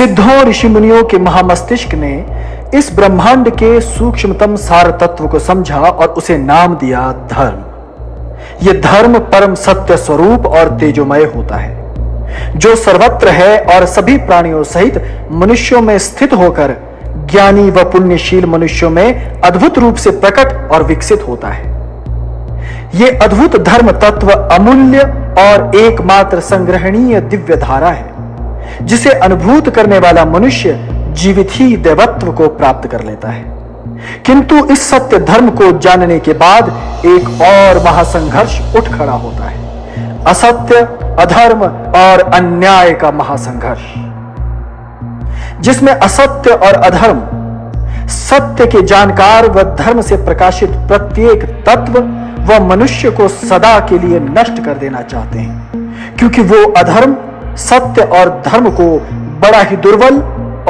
सिद्धों ऋषि मुनियों के महामस्तिष्क ने इस ब्रह्मांड के सूक्ष्मतम सार तत्व को समझा और उसे नाम दिया धर्म। यह धर्म परम सत्य स्वरूप और तेजोमय होता है, जो सर्वत्र है और सभी प्राणियों सहित मनुष्यों में स्थित होकर ज्ञानी व पुण्यशील मनुष्यों में अद्भुत रूप से प्रकट और विकसित होता है। यह अद्भुत धर्म तत्व अमूल्य और एकमात्र संग्रहणीय दिव्य धारा है, जिसे अनुभूत करने वाला मनुष्य जीवित ही दैवत्व को प्राप्त कर लेता है। किंतु इस सत्य धर्म को जानने के बाद एक और महासंघर्ष उठ खड़ा होता है, असत्य, अधर्म और अन्याय का महासंघर्ष, जिसमें असत्य और अधर्म सत्य के जानकार व धर्म से प्रकाशित प्रत्येक तत्व व मनुष्य को सदा के लिए नष्ट कर देना चाहते हैं, क्योंकि वो अधर्म सत्य और धर्म को बड़ा ही दुर्बल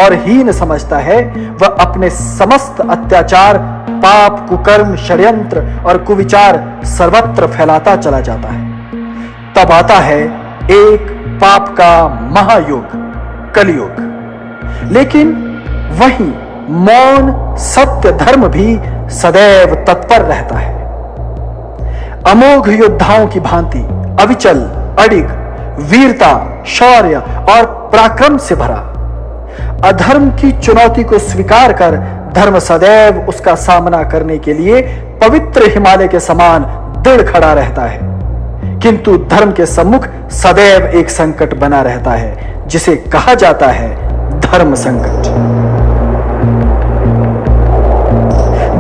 और हीन समझता है। वह अपने समस्त अत्याचार, पाप, कुकर्म, षड्यंत्र और कुविचार सर्वत्र फैलाता चला जाता है। तब आता है एक पाप का महायुग, कलियुग। लेकिन वहीं मौन सत्य धर्म भी सदैव तत्पर रहता है, अमोघ योद्धाओं की भांति अविचल, अडिग, वीरता, शौर्य और पराक्रम से भरा। अधर्म की चुनौती को स्वीकार कर धर्म सदैव उसका सामना करने के लिए पवित्र हिमालय के समान दृढ़ खड़ा रहता है। किंतु धर्म के सम्मुख सदैव एक संकट बना रहता है, जिसे कहा जाता है धर्म संकट।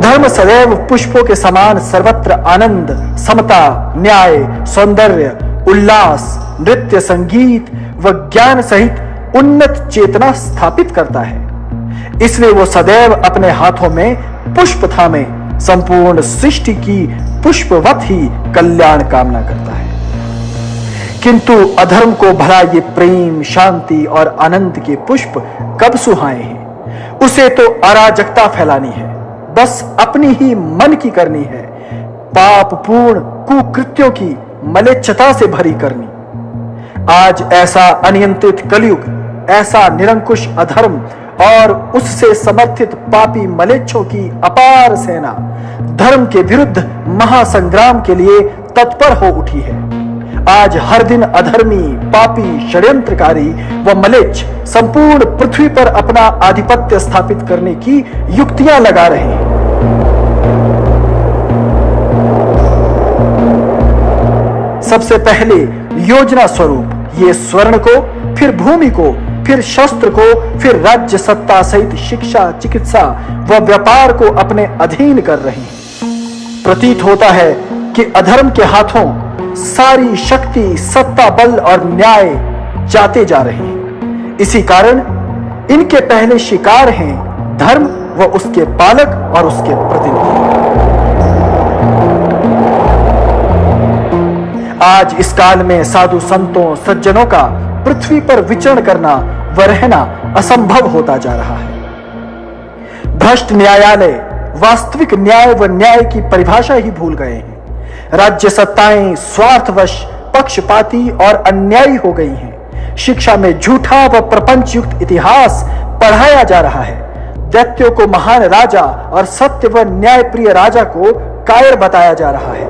धर्म सदैव पुष्पों के समान सर्वत्र आनंद, समता, न्याय, सौंदर्य, उल्लास, नृत्य, संगीत व ज्ञान सहित उन्नत चेतना स्थापित करता है। इसलिए वो सदैव अपने हाथों में पुष्प थामे संपूर्ण सृष्टि की पुष्पवत ही कल्याण कामना करता है। किंतु अधर्म को भला ये प्रेम, शांति और आनंद के पुष्प कब सुहाए हैं? उसे तो अराजकता फैलानी है, बस अपनी ही मन की करनी है, पापपूर्ण कुकृत्यों की मलेच्छता से भरी करनी। आज ऐसा अनियंत्रित कलयुग, ऐसा निरंकुश अधर्म और उससे समर्थित पापी मलेच्छों की अपार सेना धर्म के विरुद्ध महासंग्राम के लिए तत्पर हो उठी है। आज हर दिन अधर्मी, पापी, षड्यंत्रकारी व मलेच्छ संपूर्ण पृथ्वी पर अपना आधिपत्य स्थापित करने की युक्तियां लगा रहे हैं। सबसे पहले योजना स्वरूप ये स्वर्ण को, फिर भूमि को, फिर शस्त्र को, फिर राज्य सत्ता सहित शिक्षा, चिकित्सा व व्यापार को अपने अधीन कर रहे हैं। प्रतीत होता है कि अधर्म के हाथों सारी शक्ति, सत्ता, बल और न्याय जाते जा रहे हैं। इसी कारण इनके पहले शिकार हैं धर्म व उसके पालक और उसके प्रतिनिधि। आज इस काल में साधु संतों, सज्जनों का पृथ्वी पर विचरण करना व रहना असंभव होता जा रहा है। भ्रष्ट न्यायालय वास्तविक न्याय व न्याय की परिभाषा ही भूल गए हैं। राज्य सत्ताएं स्वार्थवश, पक्षपाती और अन्यायी हो गई हैं। शिक्षा में झूठा व प्रपंच युक्त इतिहास पढ़ाया जा रहा है। दैत्यों को महान राजा और सत्य व न्याय प्रिय राजा को कायर बताया जा रहा है।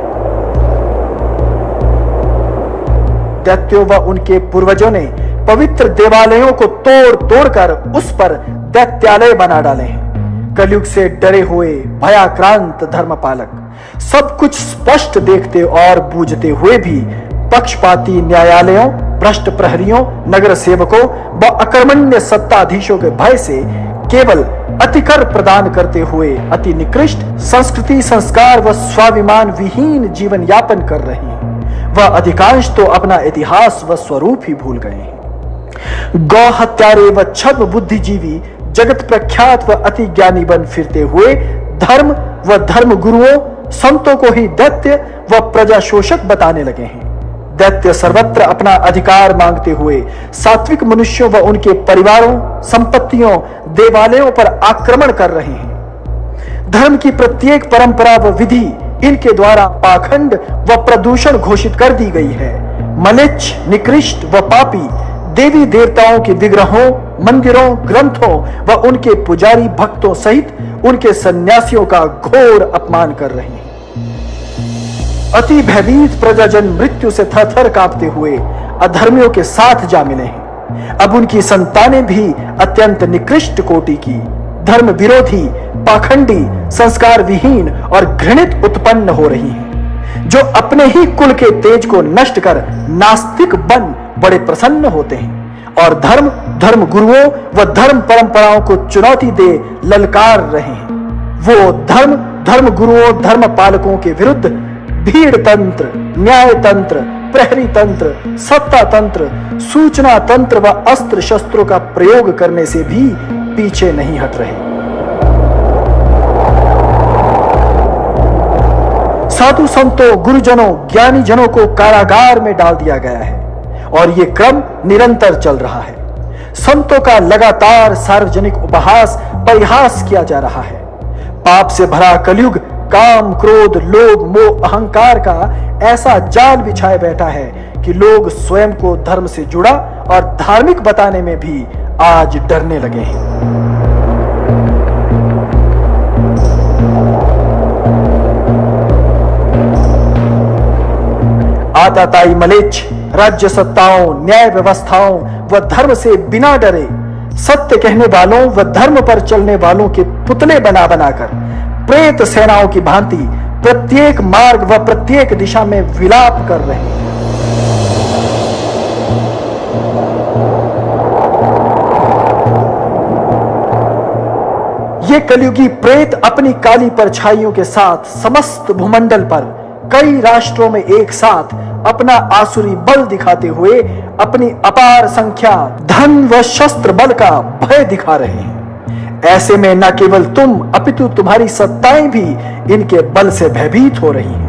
दैत्यों व उनके पूर्वजों ने पवित्र देवालयों को तोड़ तोड़कर उस पर दैत्यालय बना डाले हैं। कलयुग से डरे हुए भयाक्रांत धर्मपालक सब कुछ स्पष्ट देखते और बूझते हुए भी पक्षपाती न्यायालयों, भ्रष्ट प्रहरियों, नगर सेवकों व अकर्मण्य सत्ताधीशों के भय से केवल अतिकर प्रदान करते हुए अति निकृष्ट संस्कृति, संस्कार व स्वाभिमान विहीन जीवन यापन कर रहे हैं। वह अधिकांश तो अपना इतिहास व स्वरूप ही भूल गए हैं। गौ हत्यारे व छद्म बुद्धिजीवी जगत प्रख्यात व अति ज्ञानी बन फिरते हुए धर्म व धर्म गुरुओं, संतों को ही दैत्य व प्रजा शोषक बताने लगे हैं। दैत्य सर्वत्र अपना अधिकार मांगते हुए सात्विक मनुष्यों व उनके परिवारों, संपत्तियों, देवालयों पर आक्रमण कर रहे हैं। धर्म की प्रत्येक परंपरा व विधि इनके द्वारा पाखंड व प्रदूषण घोषित कर दी गई है। मलेच्छ, निकृष्ट व पापी देवी देवताओं के विग्रहों, मंदिरों, ग्रंथों व उनके पुजारी भक्तों सहित उनके सन्यासियों का घोर अपमान कर रही हैं। अति भयभीत प्रजाजन मृत्यु से थरथर कांपते हुए अधर्मियों के साथ जा मिले हैं। अब उनकी संतानें भी अत्यंत निकृष्ट कोटि की, धर्म विरोधी, पाखंडी, संस्कार विहीन और घृणित उत्पन्न हो रही हैं, जो अपने ही कुल के तेज को नष्ट कर नास्तिक बन बड़े प्रसन्न होते हैं और धर्म गुरुओं व धर्म परंपराओं को चुनौती दे ललकार रहे हैं। वो धर्म गुरुओं, धर्म पालकों के विरुद्ध भीड़ तंत्र, न्याय तंत्र, प्रहरी तंत्र, सत्ता तंत्र, सूचना तंत्र व अस्त्र शस्त्रों का प्रयोग करने से भी पीछे नहीं हट रहे। साधु संतों, गुरुजनों, ज्ञानी जनों को कारागार में डाल दिया गया है और ये क्रम निरंतर चल रहा है। संतों का लगातार सार्वजनिक उपहास, परिहास किया जा रहा है। पाप से भरा कलयुग काम, क्रोध, लोभ, मोह, अहंकार का ऐसा जाल बिछाए बैठा है कि लोग स्वयं को धर्म से जुड़ा और धार्मिक बताने में भी आज डरने लगे हैं। आताताई मलेच्छ राज्य सत्ताओं, न्याय व्यवस्थाओं व धर्म से बिना डरे सत्य कहने वालों व धर्म पर चलने वालों के पुतले बना बनाकर प्रेत सेनाओं की भांति प्रत्येक मार्ग व प्रत्येक दिशा में विलाप कर रहे हैं। ये कलयुगी प्रेत अपनी काली परछाइयों के साथ समस्त भूमंडल पर कई राष्ट्रों में एक साथ अपना आसुरी बल दिखाते हुए अपनी अपार संख्या, धन व शस्त्र बल का भय दिखा रहे हैं। ऐसे में न केवल तुम अपितु तुम्हारी सत्ताएं भी इनके बल से भयभीत हो रही हैं।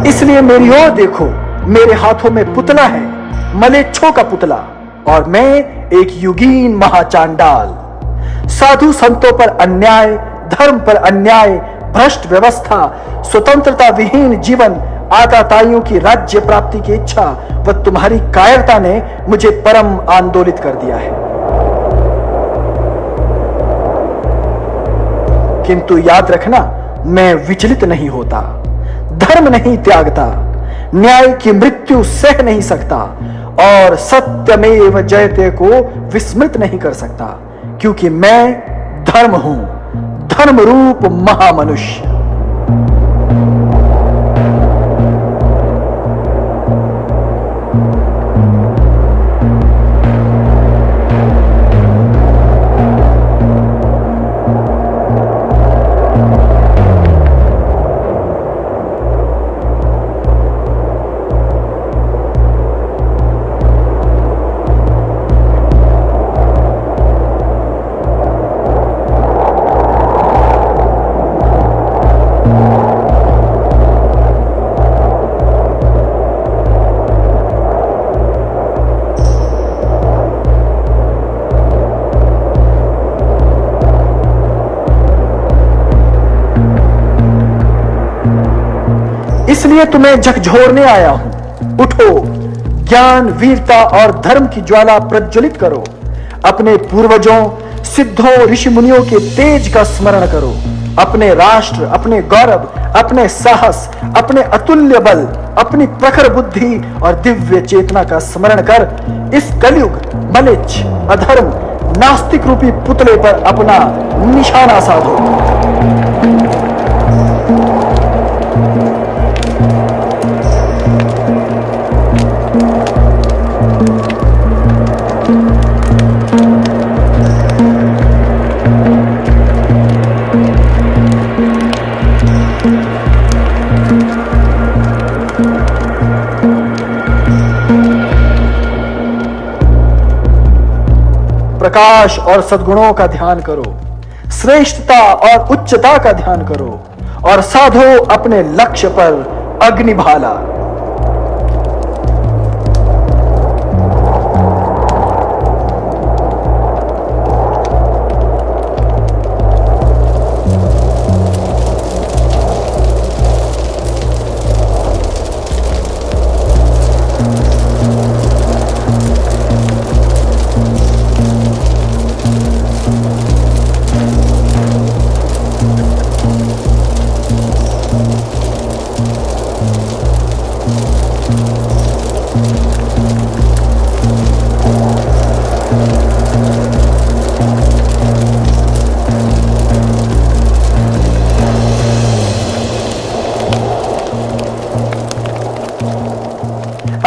इसलिए मेरी ओर देखो, मेरे हाथों में पुतला है, मलेच्छों का पुतला, और मैं एक युगीन महाचांडाल। साधु संतों पर अन्याय, धर्म पर अन्याय, भ्रष्ट व्यवस्था, स्वतंत्रता विहीन जीवन, आताताइयों की राज्य प्राप्ति की इच्छा व तुम्हारी कायरता ने मुझे परम आंदोलित कर दिया है। किंतु याद रखना, मैं विचलित नहीं होता, धर्म नहीं त्यागता, न्याय की मृत्यु सह नहीं सकता और सत्यमेव जयते को विस्मृत नहीं कर सकता, क्योंकि मैं धर्म हूं, धर्म रूप महामनुष्य। इसलिए तुम्हें झकझोरने आया हूं। उठो, ज्ञान, वीरता और धर्म की ज्वाला प्रज्वलित करो। अपने पूर्वजों, सिद्धों, ऋषि मुनियों के तेज का स्मरण करो। अपने राष्ट्र, अपने गौरव, अपने साहस, अपने अतुल्य बल, अपनी प्रखर बुद्धि और दिव्य चेतना का स्मरण कर इस कलयुग, मलेच्छ, अधर्म, नास्तिक रूपी पुतले पर अपना निशाना साधो। प्रकाश और सद्गुणों का ध्यान करो, श्रेष्ठता और उच्चता का ध्यान करो और साधो अपने लक्ष्य पर अग्निभाला।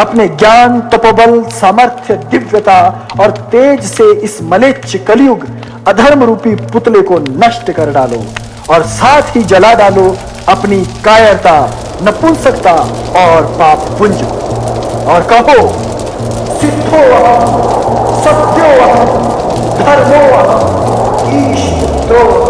अपने ज्ञान, तपोबल, सामर्थ्य, दिव्यता और तेज से इस मलेच्छ कलयुग अधर्म रूपी पुतले को नष्ट कर डालो और साथ ही जला डालो अपनी कायरता, नपुंसकता और पाप पुंज और कहो, सिद्धो अहम्, सत्यो अहम्, धर्मो अहम्, ईश पुत्रो